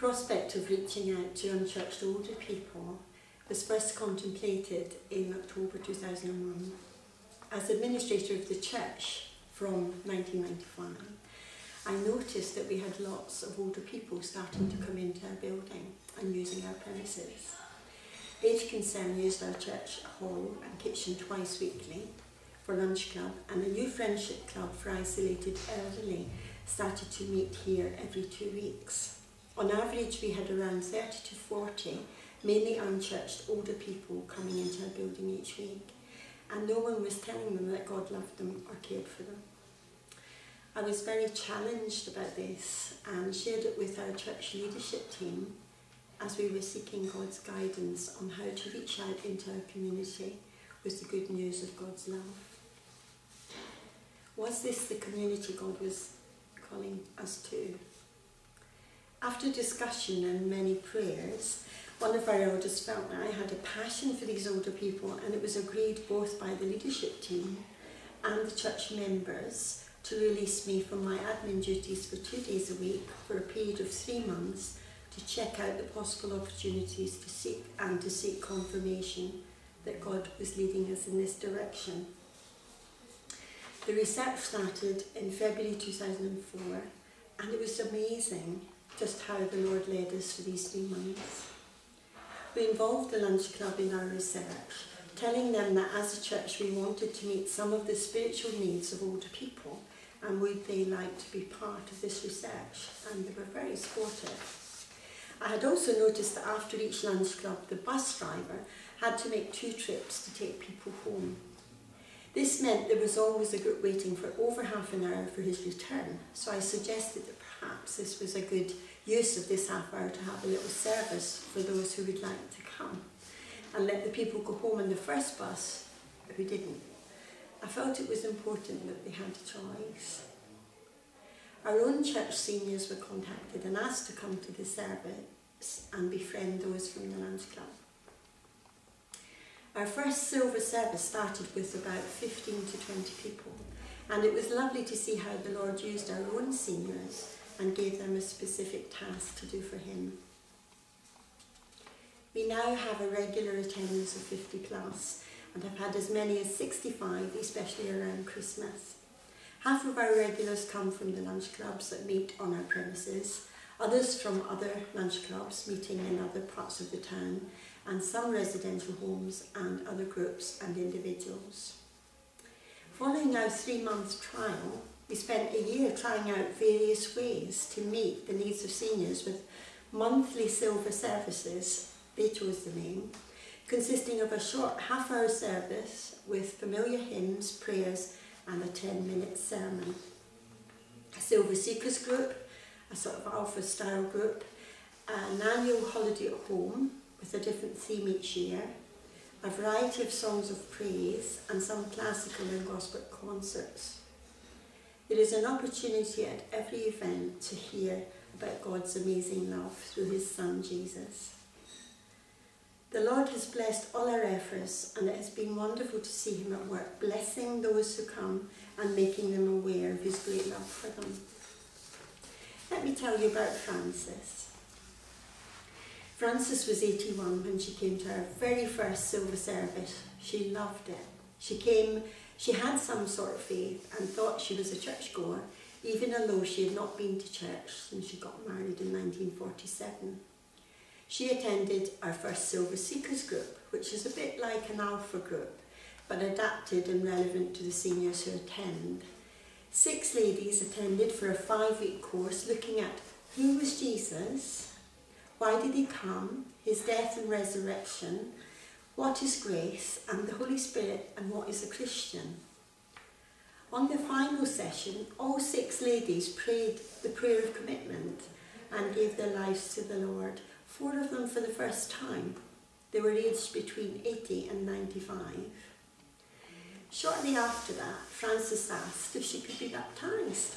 prospect of reaching out to unchurched older people was first contemplated in October 2001. As administrator of the church from 1995, I noticed that we had lots of older people starting to come into our building and using our premises. Age Concern used our church hall and kitchen twice weekly for lunch club, and a new friendship club for isolated elderly started to meet here every 2 weeks. On average, we had around 30 to 40, mainly unchurched older people coming into our building each week, and no one was telling them that God loved them or cared for them. I was very challenged about this and shared it with our church leadership team as we were seeking God's guidance on how to reach out into our community with the good news of God's love. Was this the community God was calling us to? After discussion and many prayers, one of our elders felt that I had a passion for these older people, and it was agreed both by the leadership team and the church members to release me from my admin duties for 2 days a week for a period of 3 months to check out the possible opportunities to seek confirmation that God was leading us in this direction. The research started in February 2004, and it was amazing just how the Lord led us for these 3 months. We involved the lunch club in our research, telling them that as a church we wanted to meet some of the spiritual needs of older people, and would they like to be part of this research, and they were very supportive. I had also noticed that after each lunch club, the bus driver had to make 2 trips to take people home. This meant there was always a group waiting for over half an hour for his return, so I suggested that perhaps this was a good use of this half hour to have a little service for those who would like to come, and let the people go home on the first bus who didn't. I felt it was important that they had a choice. Our own church seniors were contacted and asked to come to the service and befriend those from the lunch club. Our first silver service started with about 15 to 20 people, and it was lovely to see how the Lord used our own seniors and gave them a specific task to do for Him. We now have a regular attendance of 50 plus, and have had as many as 65, especially around Christmas. Half of our regulars come from the lunch clubs that meet on our premises, others from other lunch clubs meeting in other parts of the town, and some residential homes and other groups and individuals. Following our 3-month trial, we spent a year trying out various ways to meet the needs of seniors with monthly silver services, they chose the name, consisting of a short half-hour service with familiar hymns, prayers and a 10-minute sermon. A Silver Seekers group, a sort of alpha-style group, an annual holiday at home with a different theme each year, a variety of songs of praise and some classical and gospel concerts. There is an opportunity at every event to hear about God's amazing love through His Son Jesus. The Lord has blessed all our efforts, and it has been wonderful to see Him at work, blessing those who come and making them aware of His great love for them. Let me tell you about Frances. Frances was 81 when she came to our very first silver service. She loved it. She had some sort of faith and thought she was a churchgoer, even although she had not been to church since she got married in 1947. She attended our first Silver Seekers group, which is a bit like an alpha group, but adapted and relevant to the seniors who attend. 6 ladies attended for a 5-week course looking at who was Jesus, why did He come, His death and resurrection, what is grace, and the Holy Spirit, and what is a Christian. On the final session, all 6 ladies prayed the prayer of commitment and gave their lives to the Lord. 4 of them for the first time. They were aged between 80 and 95. Shortly after that, Frances asked if she could be baptised.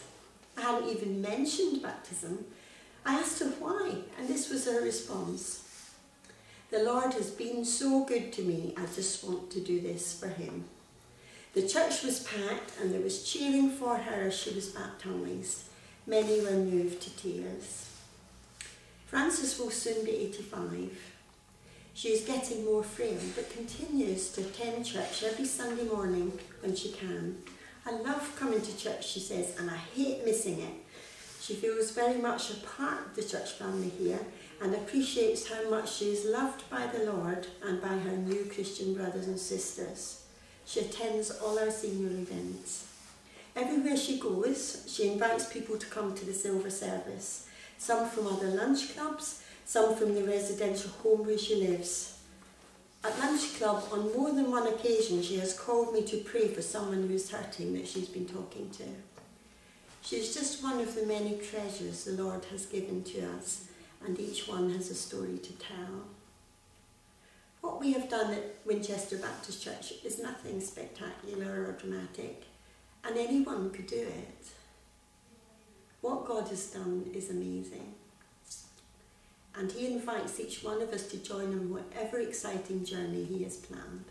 I hadn't even mentioned baptism. I asked her why, and this was her response. The Lord has been so good to me, I just want to do this for Him. The church was packed and there was cheering for her as she was baptised. Many were moved to tears. Frances will soon be 85. She is getting more frail, but continues to attend church every Sunday morning when she can. I love coming to church, she says, and I hate missing it. She feels very much a part of the church family here and appreciates how much she is loved by the Lord and by her new Christian brothers and sisters. She attends all our senior events. Everywhere she goes, she invites people to come to the silver service, some from other lunch clubs, some from the residential home where she lives. At lunch club, on more than one occasion, she has called me to pray for someone who is hurting that she's been talking to. She is just one of the many treasures the Lord has given to us, and each one has a story to tell. What we have done at Winchester Baptist Church is nothing spectacular or dramatic, and anyone could do it. What God has done is amazing, and He invites each one of us to join on whatever exciting journey He has planned.